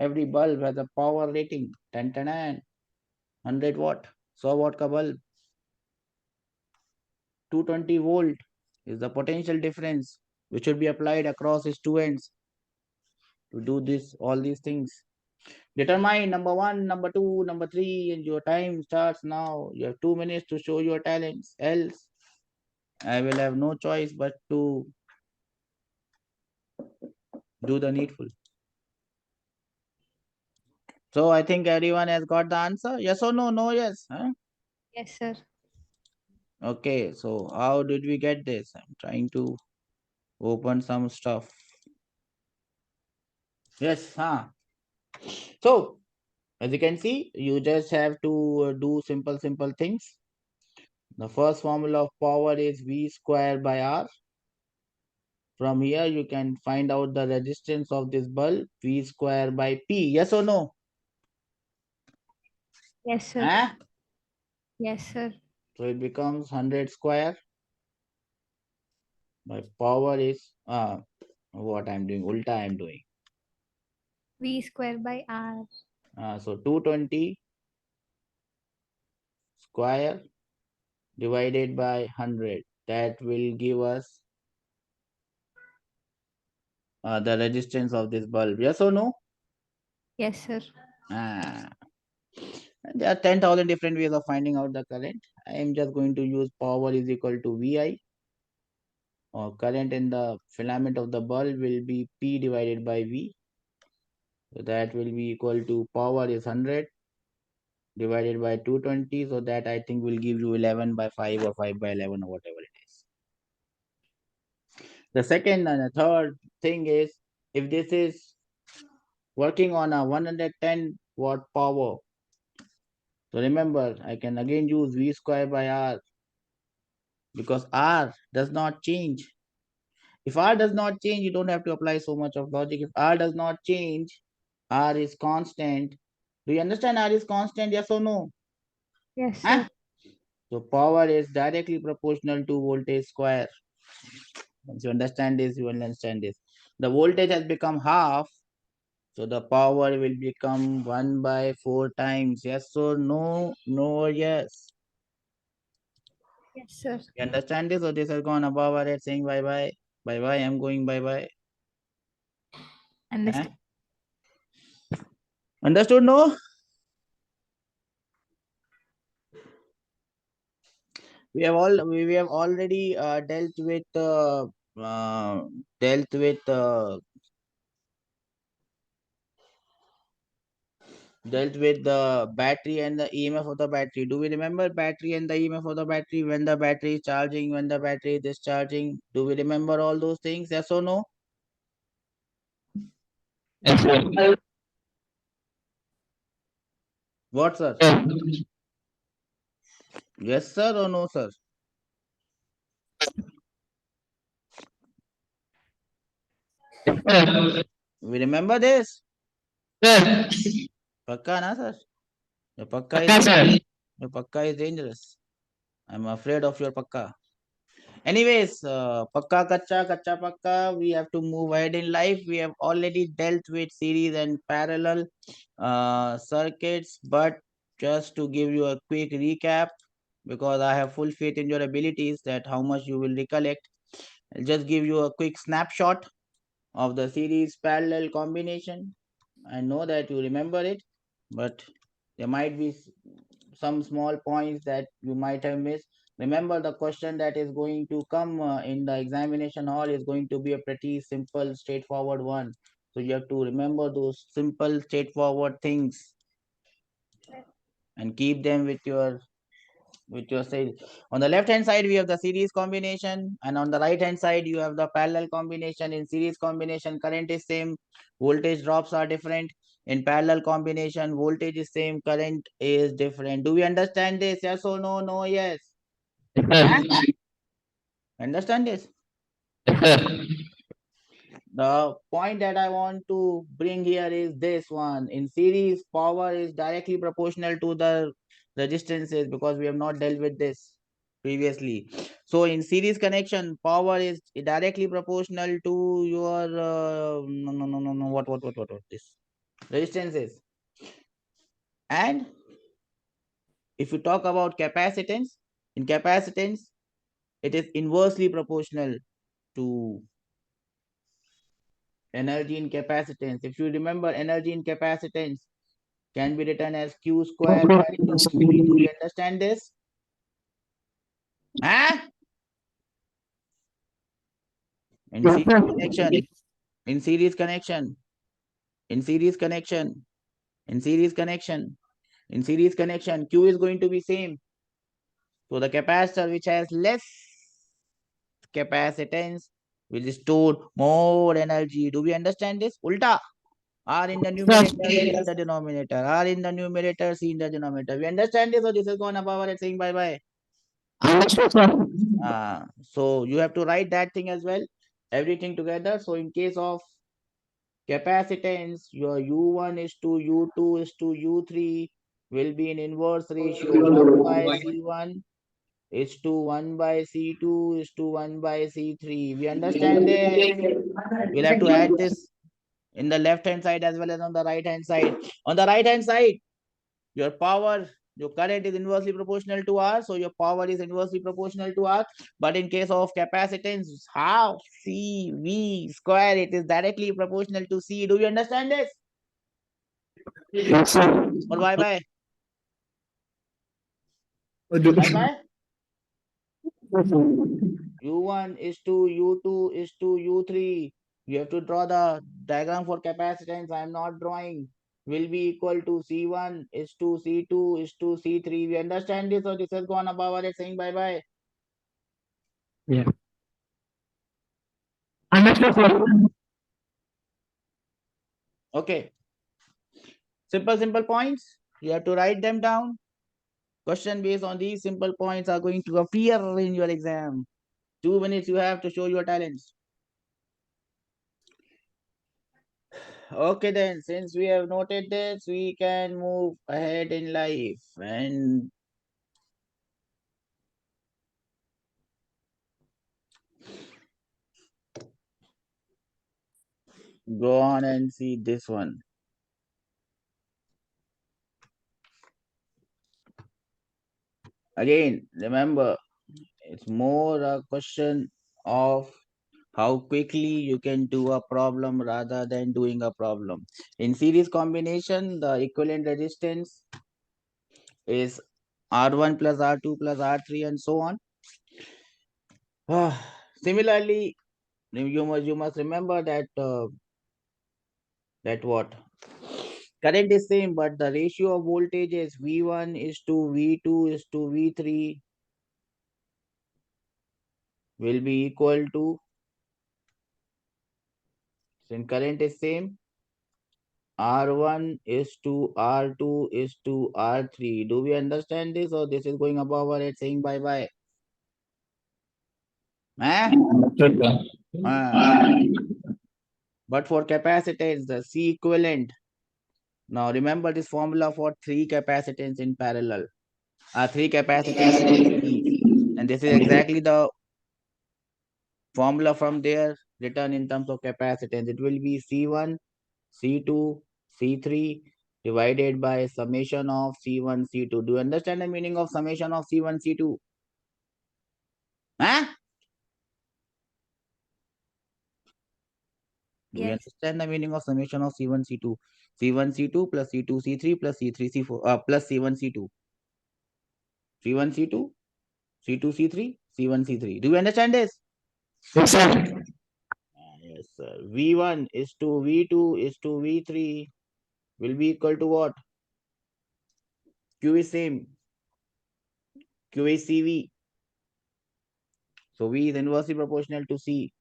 S1: Every bulb has a power rating 10 100 watt. 100 watt ka bulb. 220 volt is the potential difference which should be applied across its two ends to do this all these things. Determine number 1, number 2, number 3, and your time starts now. You have 2 minutes to show your talents. Else, I will have no choice but to do the needful. So I think everyone has got the answer. Yes or no? No, yes. Huh?
S3: Yes, sir.
S1: Okay, so how did we get this? I'm trying to open some stuff. Yes, huh? So as you can see, you just have to do simple things. The first formula of power is V square by R. From here, you can find out the resistance of this bulb, V square by P. Yes or no?
S3: Yes, sir.
S1: Huh?
S3: Yes, sir.
S1: So it becomes 100 square. My power is, what I'm doing, ulta I'm doing.
S3: V square by R.
S1: So 220 square divided by 100. That will give us the resistance of this bulb. Yes or no?
S3: Yes, sir.
S1: There are 10,000 different ways of finding out the current. I am just going to use power is equal to VI. or current in the filament of the bulb will be P divided by V. So that will be equal to power is 100 divided by 220. So that I think will give you 11 by 5 or 5 by 11 or whatever it is. The second and the third thing is, if this is working on a 110 watt power, so remember I can again use V square by R, because R does not change. If R does not change, you don't have to apply so much of logic. If R does not change, R is constant. Do you understand R is constant? Yes or no?
S3: Yes,
S1: Huh?
S3: sir.
S1: So power is directly proportional to voltage square. Once you understand this, you will understand this. The voltage has become half, so the power will become 1 by 4 times. Yes or no? No or yes?
S3: Yes, sir.
S1: You understand this? Or this has gone above our head saying bye bye? Bye bye, I'm going bye bye.
S3: Understood.
S1: Understood? No? We have already uh, dealt with the battery and the EMF of the battery. Do we remember battery and the EMF of the battery, when the battery is charging, when the battery is discharging? Do we remember all those things? Yes or no?
S2: Yes, sir.
S1: What, sir? Yes, sir, or no, sir?
S2: Yes,
S1: We remember this?
S2: sir.
S1: Pakka na, sir? Your pakka is
S2: Yes, sir.
S1: your pakka is dangerous. I'm afraid of your pakka. Anyways, pakka kacha, kacha pakka, we have to move ahead in life. We have already dealt with series and parallel circuits, but just to give you a quick recap, because I have full faith in your abilities that how much you will recollect, I'll just give you a quick snapshot of the series parallel combination. I know that you remember it, but there might be some small points that you might have missed. Remember, the question that is going to come in the examination hall is going to be a pretty simple, straightforward one. So you have to remember those simple, straightforward things and keep them with your side. On the left hand side, we have the series combination, and on the right hand side, you have the parallel combination. In series combination, current is same, voltage drops are different. In parallel combination, voltage is same, current is different. Do we understand this? Yes or no? No, yes. Huh? Understand this? The point that I want to bring here is this one. In series, power is directly proportional to the resistances, because we have not dealt with this previously. So in series connection, power is directly proportional to your no, what this resistances. And if you talk about capacitance, in capacitance, it is inversely proportional to energy in capacitance. If you remember, energy in capacitance can be written as Q square by 2V. Do we understand this? Huh? In series connection, in series connection, in series connection, in series connection, in series connection, Q is going to be same. So the capacitor which has less capacitance will store more energy. Do we understand this? Ulta. R in the numerator, C in the denominator. R in the numerator, C in the denominator. We understand this, or this is gone above and saying bye bye. So you have to write that thing as well, everything together. So in case of capacitance, your U1 is to U2 is to U3 will be in inverse ratio. 1 by C1 is to 1 by C2 is to 1 by C3. We understand this. We'll have to add this in the left hand side as well as on the right hand side. On the right hand side, your power, your current is inversely proportional to R, so your power is inversely proportional to R. But in case of capacitance, how CV square, it is directly proportional to C. Do you understand this?
S2: Yes, sir.
S1: Or bye bye?
S2: Okay.
S1: Bye bye? U1 is to U2 is to U3. You have to draw the diagram for capacitance. I am not drawing. Will be equal to C1 is to C2 is to C3. We understand this, or this has gone above our head saying bye bye.
S2: Yeah. Understood, sir.
S1: Okay. Simple points. You have to write them down. Question based on these simple points are going to appear in your exam. 2 minutes you have to show your talents. Okay, then, since we have noted this, we can move ahead in life and go on and see this one. Again, remember, it's more a question of how quickly you can do a problem rather than doing a problem. In series combination, the equivalent resistance is R1 plus R2 plus R3 and so on. Similarly, you must remember that what current is same, but the ratio of voltage is V1 is to V2 is to V3 will be equal to, since current is same, R1 is to R2 is to R3. Do we understand this, or this is going above our head saying bye bye?
S2: Understood, sir.
S1: But for capacitance, the C equivalent. Now remember this formula for three capacitance in parallel. Three capacitance in series. And this is exactly the formula from there written in terms of capacitance. It will be C1, C2, C3 divided by summation of C1, C2. Do you understand the meaning of summation of C1, C2? Huh? Do you
S3: Yes.
S1: understand the meaning of summation of C1, C2? C1, C2 plus C2, C3 plus C3, C4 plus C1, C2. C1, C2, C2, C3, C1, C3. Do you understand this?
S2: Yes, sir.
S1: Yes, sir. V1 is to V2 is to V3 will be equal to what? Q is same. Q is CV. So V is inversely proportional to C.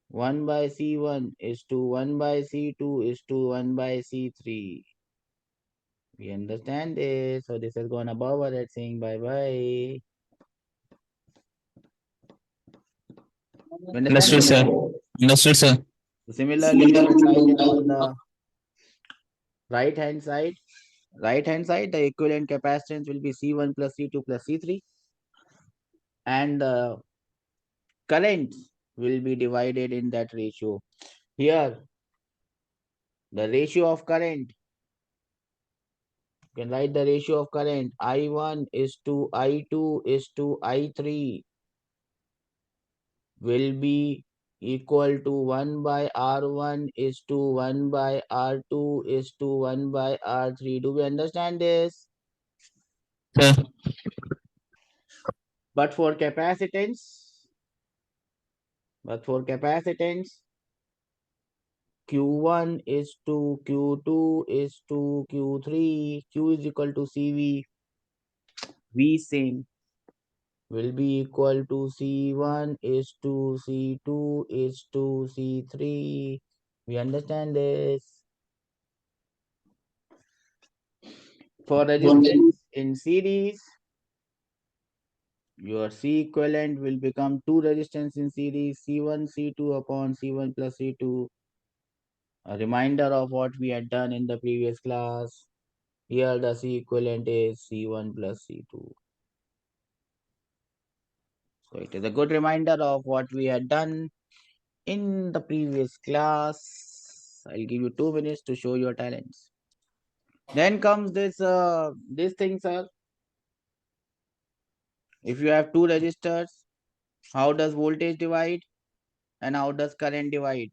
S1: 1 by C1 is to 1 by C2 is to 1 by C3. We understand this. So this has gone above our head saying bye bye. You understand
S2: Understood,
S1: this?
S2: sir. Understood, sir.
S1: Similarly, you can write it on the right hand side. Right hand side, the equivalent capacitance will be C1 plus C2 plus C3. And the current will be divided in that ratio. Here, the ratio of current, you can write the ratio of current. I1 is to I2 is to I3 will be equal to 1 by R1 is to 1 by R2 is to 1 by R3. Do we understand this?
S2: Sir.
S1: But for capacitance, Q1 is to Q2 is to Q3, Q is equal to CV, V same will be equal to C1 is to C2 is to C3. We understand this. For resistance in series, your C equivalent will become two resistance in series, C1, C2 upon C1 plus C2. A reminder of what we had done in the previous class. Here the C equivalent is C1 plus C2. So it is a good reminder of what we had done in the previous class. I'll give you 2 minutes to show your talents. Then comes this thing, sir. If you have two resistors, how does voltage divide and how does current divide?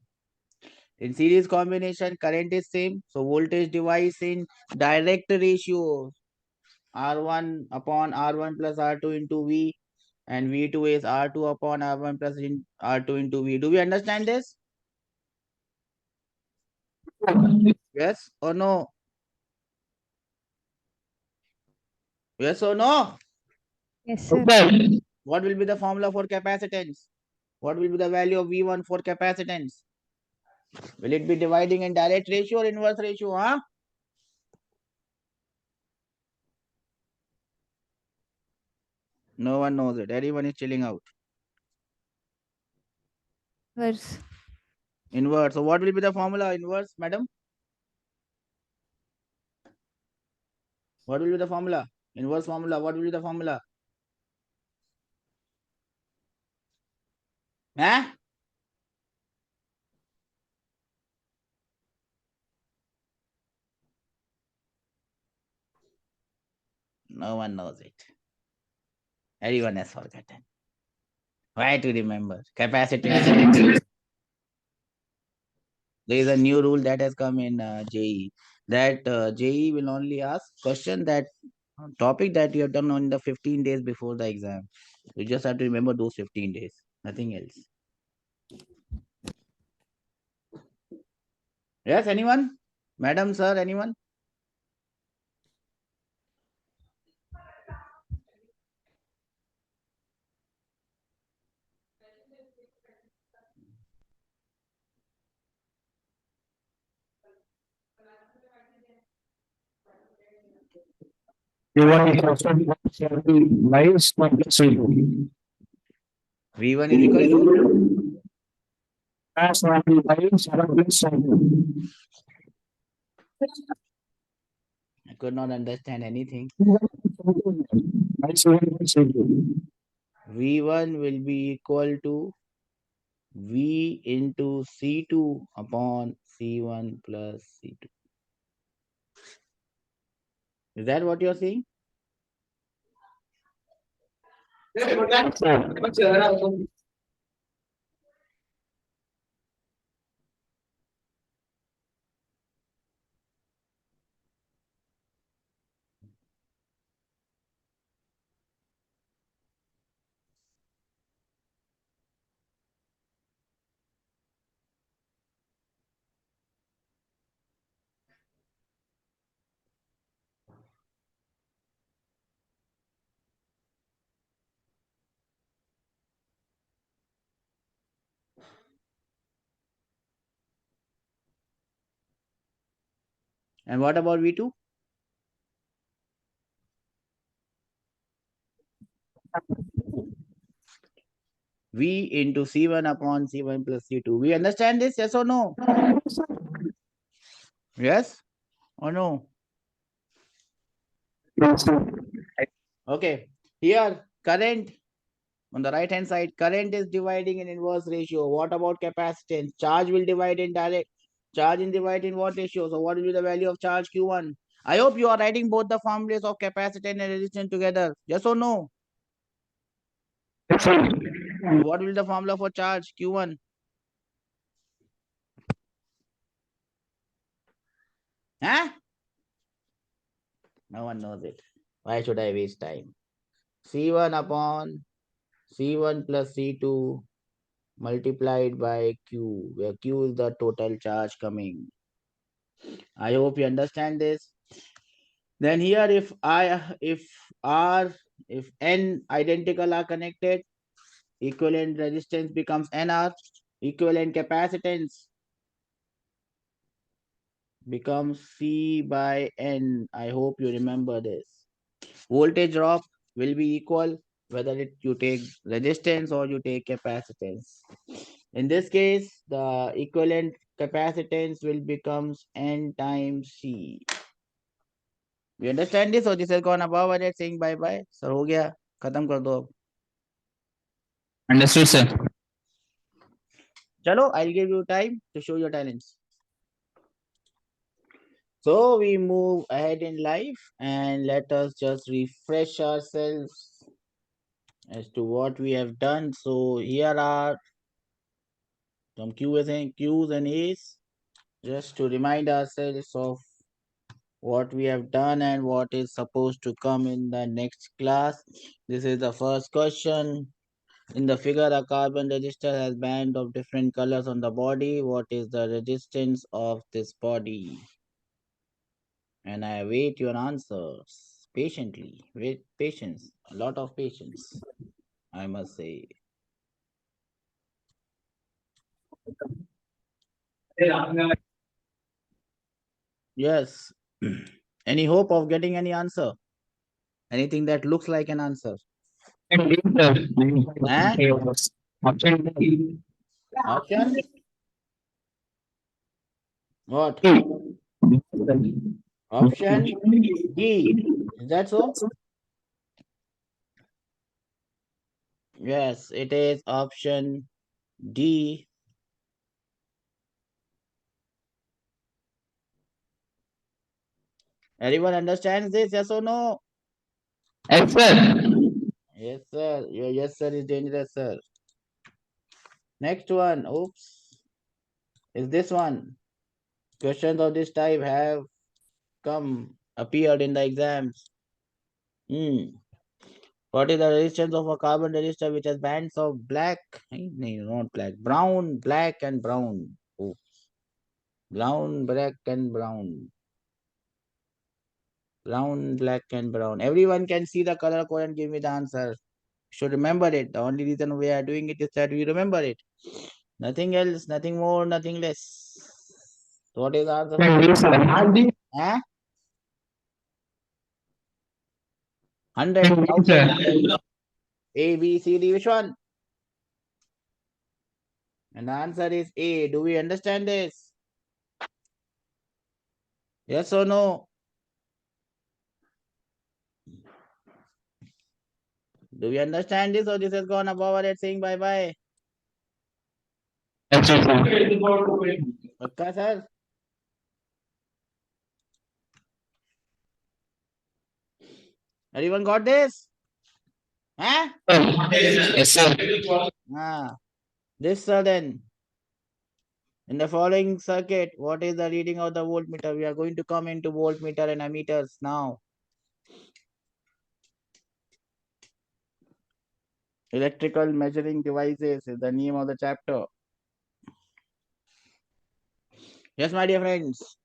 S1: In series combination, current is same, so voltage divides in direct ratio R1 upon R1 plus R2 into V, and V2 is R2 upon R1 plus R2 into V. Do we understand this? Yes or no? Yes or no?
S3: Yes, sir.
S2: Okay.
S1: What will be the formula for capacitance? What will be the value of V1 for capacitance? Will it be dividing in direct ratio or inverse ratio? Huh? No one knows it. Everyone is chilling out.
S3: Verse.
S1: Inverse. So what will be the formula? Inverse, madam? What will be the formula? Inverse formula. What will be the formula? Huh? No one knows it. Everyone has forgotten. Why to remember? Capacitance. There is a new rule that has come in JEE that JEE will only ask question that topic that you have done on the 15 days before the exam. You just have to remember those 15 days. Nothing else. Yes, anyone? Madam, sir, anyone?
S2: You want to also lives not C2.
S1: V1 is equal to?
S2: As not lives not C2.
S1: I could not understand anything. V1 will be equal to V into C2 upon C1 plus C2. Is that what you're saying? And what about V2? V into C1 upon C1 plus C2. We understand this? Yes or no? Yes or no? Okay. Here, current on the right hand side, current is dividing in inverse ratio. What about capacitance? Charge will divide in direct. Charge in divide in what ratio? So what will be the value of charge Q1? I hope you are writing both the formulas of capacitance and resistance together. Yes or no? So what will be the formula for charge Q1? Huh? No one knows it. Why should I waste time? C1 upon C1 plus C2 multiplied by Q, where Q is the total charge coming. I hope you understand this. Then here if R, if N identical are connected, equivalent resistance becomes NR, equivalent capacitance becomes C by N. I hope you remember this. Voltage drop will be equal whether you take resistance or you take capacitance. In this case, the equivalent capacitance will becomes N times C. We understand this or this has gone above and it's saying bye bye. Sir हो गया खत्म कर दो अब.
S2: Understood, sir.
S1: चलो, I'll give you time to show your talents. So we move ahead in life and let us just refresh ourselves as to what we have done. So here are some Q's and A's just to remind ourselves of what we have done and what is supposed to come in the next class. This is the first question. In the figure, a carbon resistor has band of different colors on the body. What is the resistance of this body? And I await your answers patiently. With patience, a lot of patience, I must say. Yes. Any hope of getting any answer? Anything that looks like an answer? Eh? Option? What? Option D. Is that so? Yes, it is option D. Everyone understands this? Yes or no?
S2: Yes, sir.
S1: Yes, sir. Your yes, sir is dangerous, sir. Next one. Oops. Is this one? Questions of this type have appeared in the exams. What is the resistance of a carbon resistor which has bands of black? No, not black. Brown, black, and brown. Oh, brown, black, and brown. Brown, black, and brown. Everyone can see the color code and give me the answer. Should remember it. The only reason we are doing it is that we remember it. Nothing else, nothing more, nothing less. So what is the answer? Huh? 100,000. A, B, C, D, which one? And the answer is A. Do we understand this? Yes or no? Do we understand this or this has gone above our head saying bye bye? Okay, sir? Everyone got this? Huh?
S2: Yes, sir.
S1: Ah, this sir then. In the following circuit, what is the reading of the voltmeter? We are going to come into voltmeter and ammeters now. Electrical measuring devices is the name of the chapter. Yes, my dear friends.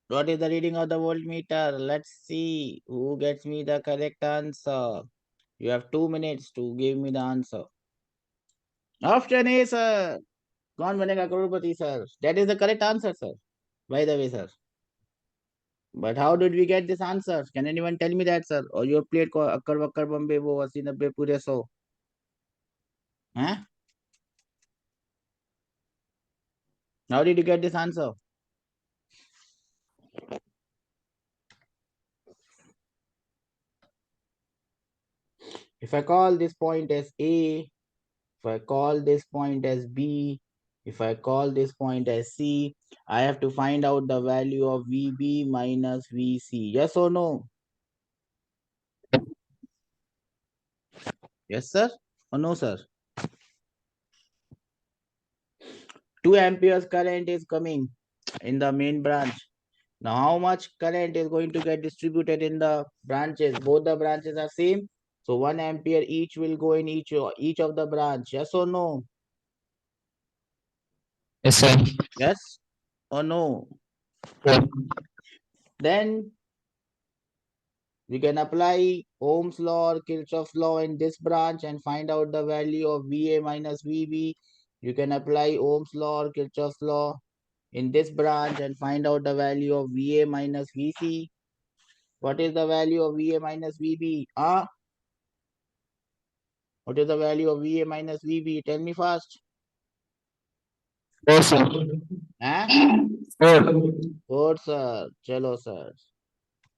S1: What is the reading of the voltmeter? Let's see who gets me the correct answer. You have 2 minutes to give me the answer. Option A, sir. कौन बनेगा करोड़पति, sir? That is the correct answer, sir. By the way, sir. But how did we get this answer? Can anyone tell me that, sir? Or you played akkar wakkar Bombay wo 80-90 pure 100? Huh? How did you get this answer? If I call this point as A, if I call this point as B, if I call this point as C, I have to find out the value of VB minus VC. Yes or no? Yes, sir? Or no, sir? 2 amperes current is coming in the main branch. Now, how much current is going to get distributed in the branches? Both the branches are same. So 1 ampere each will go in each of the branch. Yes or no?
S2: Yes, sir.
S1: Yes or no? Then we can apply Ohm's law or Kirchhoff's law in this branch and find out the value of VA minus VB. You can apply Ohm's law or Kirchhoff's law in this branch and find out the value of VA minus VC. What is the value of VA minus VB? What is the value of VA minus VB? Tell me fast.
S2: 4, sir.
S1: Huh?
S2: 4.
S1: 4, sir. Chalo, sir.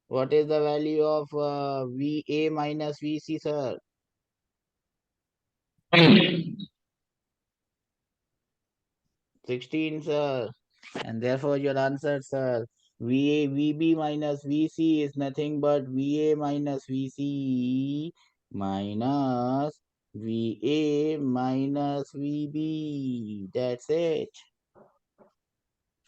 S1: What is the value of VA minus VC, sir? 16, sir. And therefore your answer, sir. VB minus VC is nothing but VA minus VC minus VA minus VB. That's it.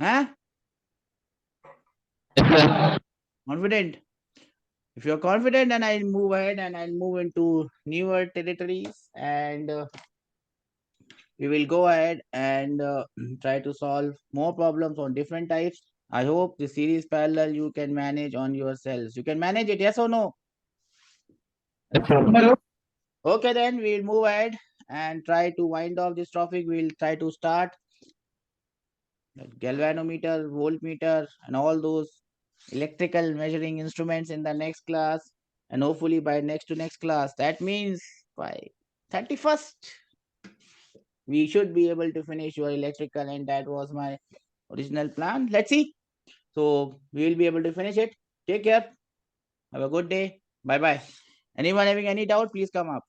S1: Huh?
S2: Yes, sir.
S1: Confident? If you're confident, then I'll move ahead and I'll move into newer territories, and we will go ahead and try to solve more problems on different types. I hope the series parallel you can manage on yourselves. You can manage it, yes or no?
S2: Yes, sir.
S1: Okay, then we'll move ahead and try to wind off this topic. We'll try to start galvanometer, voltmeter, and all those electrical measuring instruments in the next class, and hopefully by next to next class. That means by 31st, we should be able to finish your electrical, and that was my original plan. Let's see. So we will be able to finish it. Take care. Have a good day. Bye bye. Anyone having any doubt, please come up.